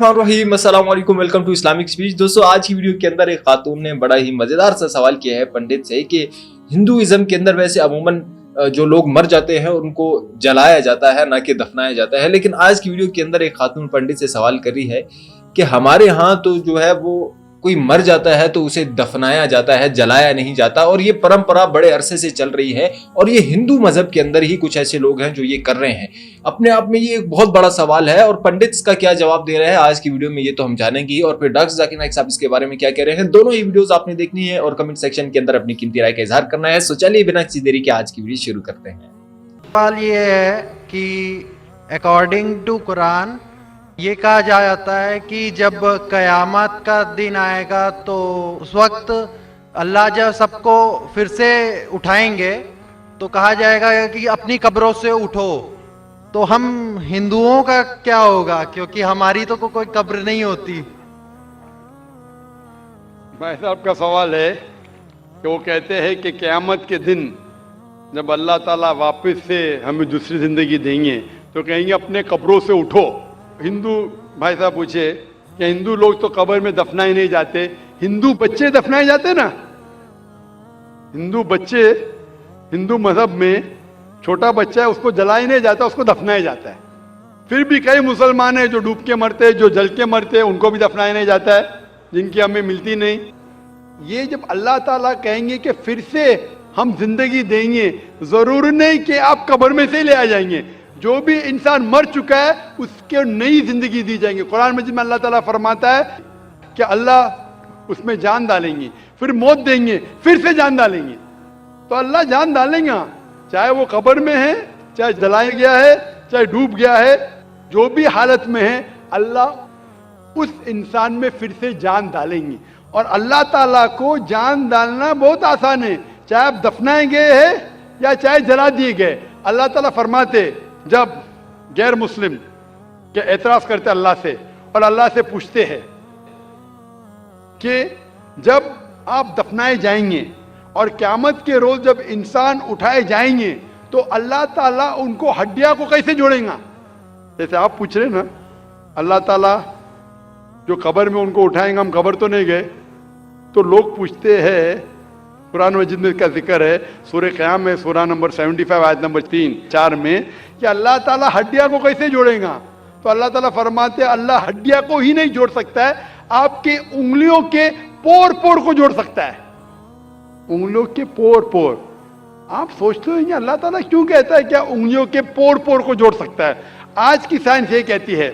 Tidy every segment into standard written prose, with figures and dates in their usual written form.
रहीम अस्सलाम वालेकुम, welcome to Islamic speech. दोस्तों, आज की वीडियो के अंदर एक खातून ने बड़ा ही मजेदार सा सवाल किया है पंडित से कि हिंदुइज्म के अंदर वैसे अमूमन जो लोग मर जाते हैं उनको जलाया जाता है, ना कि दफनाया जाता है। लेकिन आज की वीडियो के अंदर एक खातून पंडित से सवाल कर रही है कि हमारे यहाँ तो जो है वो कोई मर जाता है तो उसे दफनाया जाता है, जलाया नहीं जाता, और ये परंपरा बड़े अरसे से चल रही है। और ये हिंदू मजहब के अंदर ही कुछ ऐसे लोग हैं जो ये कर रहे हैं। अपने आप में ये एक बहुत बड़ा सवाल है और पंडित इसका क्या जवाब दे रहे हैं आज की वीडियो में ये तो हम जानेंगे ही। और फिर डॉक्टर जाकिर नाइक साहब इसके बारे में क्या कह रहे हैं, दोनों ही वीडियोस आपने देखनी है और कमेंट सेक्शन के अंदर अपनी कीमती राय का इजहार करना है। सो चलिए बिना किसी देरी के आज की वीडियो शुरू करते हैं। सवाल ये है कि अकॉर्डिंग टू कुरान ये कहा जाता है कि जब कयामत का दिन आएगा तो उस वक्त अल्लाह जब सबको फिर से उठाएंगे तो कहा जाएगा कि अपनी कब्रों से उठो। तो हम हिंदुओं का क्या होगा, क्योंकि हमारी तो कोई कब्र नहीं होती। भाई साहब का सवाल है कि वो कहते हैं कि क़यामत के दिन जब अल्लाह ताला वापस से हमें दूसरी ज़िंदगी देंगे तो कहेंगे अपने कब्रों से उठो। हिंदू भाई साहब पूछे कि हिंदू लोग तो कब्र में दफनाए नहीं जाते, हिंदू बच्चे दफनाए जाते ना। हिंदू बच्चे, हिंदू मजहब में छोटा बच्चा है उसको जलाया नहीं जाता, उसको दफनाया जाता है। फिर भी कई मुसलमान हैं जो डूब के मरते हैं, जो जल के मरते हैं, उनको भी दफनाया नहीं जाता है, जिनकी हमें मिलती नहीं। ये जब अल्लाह ताला कहेंगे कि फिर से हम जिंदगी देंगे, जरूर नहीं कि आप कब्र में से ले आ जाएंगे। जो भी इंसान मर चुका है उसके नई जिंदगी दी जाएंगे। कुरान मजीद में अल्लाह ताला फरमाता है कि अल्लाह उसमें जान डालेंगे, फिर मौत देंगे, फिर से जान डालेंगे। तो अल्लाह जान डालेंगे, चाहे वो कब्र में है, चाहे जलाया गया है, चाहे डूब गया है, जो भी हालत में है अल्लाह उस इंसान में फिर से जान डालेंगे। और अल्लाह ताला को जान डालना बहुत आसान है, चाहे आप दफनाए गए हैं या चाहे जला दिए गए। अल्लाह ताला फरमाते जब गैर मुस्लिम के एतराज करते अल्लाह से और अल्लाह से पूछते हैं कि जब आप दफनाए जाएंगे और क़यामत के रोज जब इंसान उठाए जाएंगे तो अल्लाह ताला उनको हड्डियां को कैसे जोड़ेगा। जैसे आप पूछ रहे ना, अल्लाह ताला जो कब्र में उनको उठाएंगे, हम कब्र तो नहीं गए, तो लोग पूछते हैं, कुरान मजीद में इसका जिक्र है सूरह क़याम में, सूरह नंबर 75 आयत नंबर 3-4 में, कि अल्लाह ताला हड्डियां को कैसे जोड़ेगा। तो अल्लाह ताला फरमाते हैं अल्लाह हड्डियां को ही नहीं जोड़ सकता है, आपके उंगलियों के पोर पोर को जोड़ सकता है। उंगलियों के पोर पोर। आप सोचते हो अल्लाह ताला क्यों कहता है क्या उंगलियों के पोर पोर को जोड़ सकता है। आज की साइंस ये कहती है,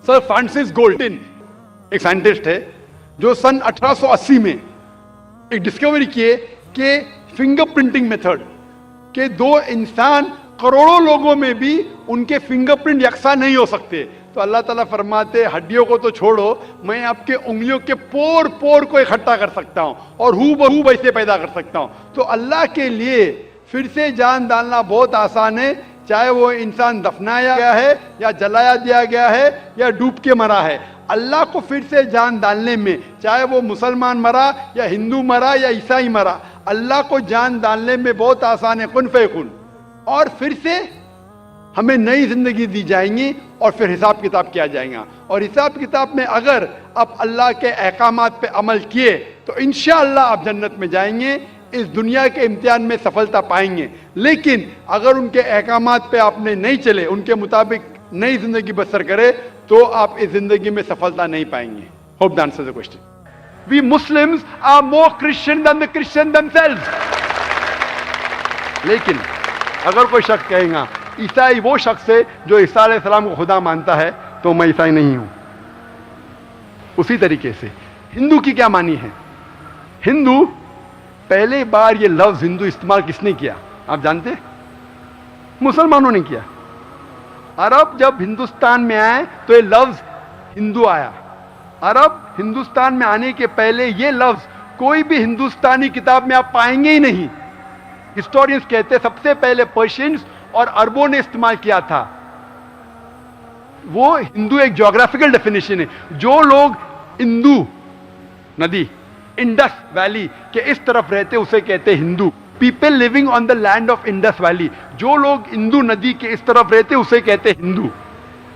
सर फ्रांसिस गोल्डन एक साइंटिस्ट है जो सन 1880 में एक डिस्कवरी किए कि फिंगर प्रिंटिंग मेथड के दो इंसान करोड़ों लोगों में भी उनके फिंगरप्रिंट यकसा नहीं हो सकते। तो अल्लाह ताला फरमाते हड्डियों को तो छोड़ो, मैं आपके उंगलियों के पोर पोर को इकट्ठा कर सकता हूं और हू बहू वैसे पैदा कर सकता हूं। तो अल्लाह के लिए फिर से जान डालना बहुत आसान है, चाहे वो इंसान दफनाया गया है या जलाया दिया गया है या डूब के मरा है। अल्लाह को फिर से जान डालने में, चाहे वो मुसलमान मरा या हिंदू मरा या ईसाई मरा, अल्लाह को जान डालने में बहुत आसान है, कुन फयकुन। और फिर से हमें नई जिंदगी दी जाएंगी और फिर हिसाब किताब किया जाएगा। और हिसाब किताब में अगर आप अल्लाह के अहकामात पे अमल किए तो इंशाअल्लाह आप जन्नत में जाएंगे, इस दुनिया के इम्तिहान में सफलता पाएंगे। लेकिन अगर उनके अहकामात पे आपने नहीं चले, उनके मुताबिक नई जिंदगी बसर करे, तो आप इस जिंदगी में सफलता नहीं पाएंगे। Hope the answer the question. We Muslims are more Christian than the Christians themselves. लेकिन अगर कोई शख्स कहेगा ईसाई वो शख्स है जो ईसा अलैहिस्सलाम को खुदा मानता है, तो मैं ईसाई नहीं हूं। उसी तरीके से हिंदू की क्या मानी है। हिंदू, पहले बार ये लफ्ज हिंदू इस्तेमाल किसने किया आप जानते हैं? मुसलमानों ने किया। अरब जब हिंदुस्तान में आए तो ये लफ्ज हिंदू आया। अरब हिंदुस्तान में आने के पहले ये लफ्ज कोई भी हिंदुस्तानी किताब में आप पाएंगे ही नहीं। हिस्टोरियंस कहते हैं सबसे पहले पर्शियंस और अरबों ने इस्तेमाल किया था। वो हिंदू एक ज्योग्राफिकल डेफिनेशन है। जो लोग इंदु नदी, इंडस वैली के इस तरफ रहते उसे कहते हैं Hindu. People living on the land of Indus valley, जो लोग इंदु नदी के इस तरफ रहते उसे कहते हैं हिंदू।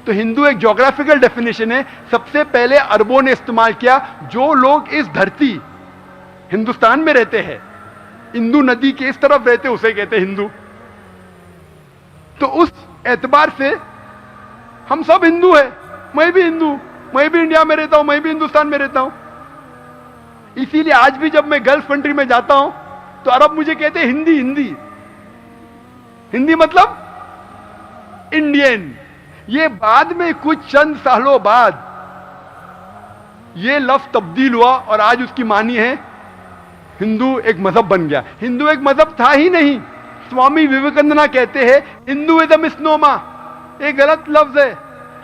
تو ہندو ایک جغرافیکل ڈیفینیشن ہے. سب سے پہلے عربوں نے استعمال کیا. جو لوگ اس دھرتی ہندوستان میں رہتے ہیں, ہندو ندی کے اس طرف رہتے, اسے کہتے ہیں ہندو. تو اس اعتبار سے ہم سب ہندو ہیں. میں بھی ہندو, میں بھی انڈیا میں رہتا ہوں, میں بھی ہندوستان میں رہتا ہوں. اسی لیے آج بھی جب میں گلف کنٹری میں جاتا ہوں تو عرب مجھے کہتے ہیں ہندی. ہندی ہندی مطلب انڈین. یہ بعد میں کچھ چند سالوں بعد یہ لفظ تبدیل ہوا اور آج اس کی معنی ہے ہندو ایک مذہب بن گیا. ہندو ایک مذہب تھا ہی نہیں. سوامی وویکانند کہتے ہیں ہندوازم از نوما. یہ غلط لفظ ہے.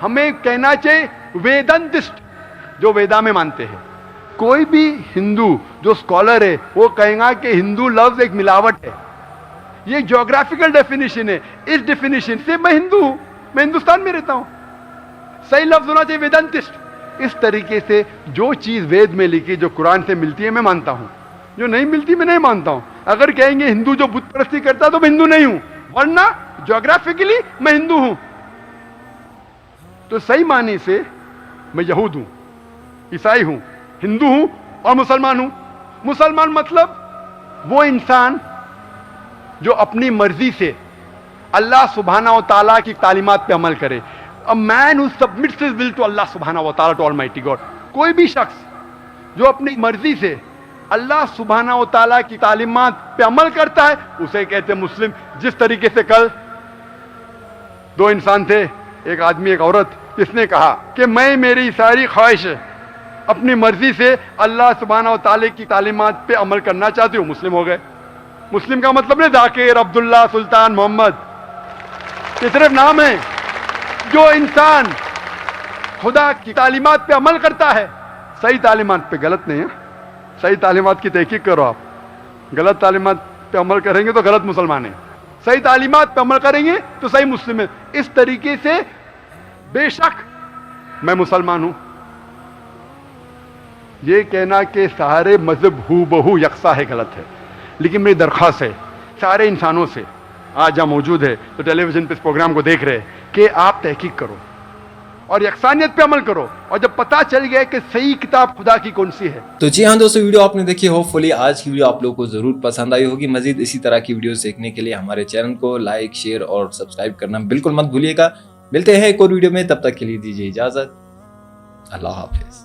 ہمیں کہنا چاہیے ویدانتسٹ, جو ویدا میں مانتے ہیں. کوئی بھی ہندو جو اسکالر ہے وہ کہیں گا کہ ہندو لفظ ایک ملاوٹ ہے. یہ جغرافیکل ڈیفینیشن ہے. اس ڈیفینیشن سے میں ہندو ہوں, میں ہندوستان میں رہتا ہوں. صحیح لفظ ہونا چاہیے ویدانتسٹ. اس طریقے سے جو چیز وید میں لکھی, جو قرآن سے ملتی ہے, میں مانتا ہوں. جو نہیں ملتی میں نہیں مانتا ہوں. اگر کہیں گے ہندو جو بت پرستی کرتا ہے تو میں ہندو نہیں ہوں, ورنہ جغرافیکلی میں ہندو ہوں. تو صحیح معنی سے میں یہود ہوں, عیسائی ہوں, ہندو ہوں اور مسلمان ہوں. مسلمان مطلب وہ انسان جو اپنی مرضی سے اللہ سبحانہ و تعالیٰ کی تعلیمات پہ عمل کرے. A man who submits his will to Allah subhanahu wa ta'ala, to Almighty God. کوئی بھی شخص جو اپنی مرضی سے اللہ سبحانہ و تعالیٰ کی تعلیمات پہ عمل کرتا ہے اسے کہتے ہیں مسلم. جس طریقے سے کل دو انسان تھے, ایک آدمی ایک عورت, جس نے کہا کہ میں میری ساری خواہش اپنی مرضی سے اللہ سبحانہ و تعالیٰ کی تعلیمات پہ عمل کرنا چاہتی ہوں, مسلم ہو گئے. مسلم کا مطلب نہیں ذاکر, عبداللہ, سلطان, محمد, یہ صرف نام ہے. جو انسان خدا کی تعلیمات پہ عمل کرتا ہے, صحیح تعلیمات پہ, غلط نہیں ہے, صحیح تعلیمات کی تحقیق کرو آپ. غلط تعلیمات پہ عمل کریں گے تو غلط مسلمان ہیں, صحیح تعلیمات پہ عمل کریں گے تو صحیح مسلم ہیں. اس طریقے سے بے شک میں مسلمان ہوں. یہ کہنا کہ سارے مذہب ہو بہو یکساں ہے غلط ہے. لیکن میری درخواست ہے سارے انسانوں سے, آج یہاں موجود ہے تو ٹیلی ویژن پہ اس پروگرام کو دیکھ رہے, کہ آپ تحقیق کرو اور یکسانیت پہ عمل کرو. اور جب پتہ چل گیا کہ صحیح کتاب خدا کی کون سی ہے. تو جی ہاں دوستو, ویڈیو آپ نے دیکھی, ہوپ فلی آج کی ویڈیو آپ لوگوں کو ضرور پسند آئی ہوگی. مزید اسی طرح کی ویڈیوز دیکھنے کے لیے ہمارے چینل کو لائک, شیئر اور سبسکرائب کرنا بالکل مت بھولیے گا. ملتے ہیں ایک اور ویڈیو میں, تب تک کے لیے دیجیے اجازت. اللہ حافظ.